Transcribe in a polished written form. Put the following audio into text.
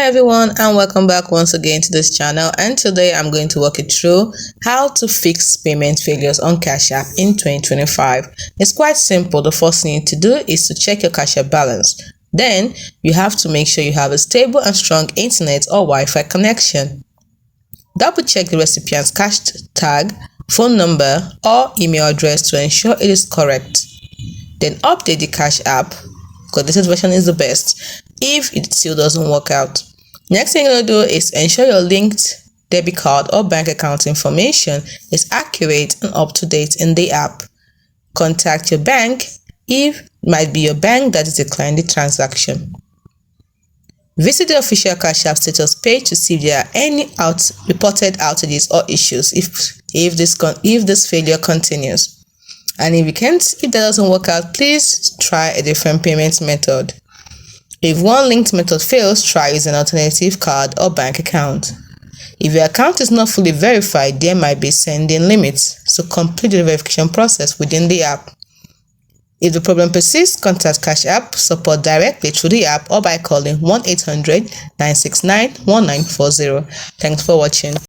everyone, and welcome back once again to this channel. And today I'm going to walk you through how to fix payment failures on Cash App in 2025. It's quite simple. The first thing you need to do is to check your Cash App balance. Then you have to make sure you have a stable and strong internet or Wi-Fi connection. Double check the recipient's cash tag, phone number or email address to ensure it is correct. Then update the Cash App because the latest version is the best if it still doesn't work out. Next thing you're going to do is ensure your linked debit card or bank account information is accurate and up to date in the app. Contact your bank if it might be your bank that is declining the transaction. Visit the official Cash App status page to see if there are any reported outages or issues if this failure continues. And if that doesn't work out, please try a different payment method. If one linked method fails, try using an alternative card or bank account. If your account is not fully verified, there might be sending limits, so complete the verification process within the app. If the problem persists, contact Cash App support directly through the app or by calling 1-800-969-1940. Thanks for watching.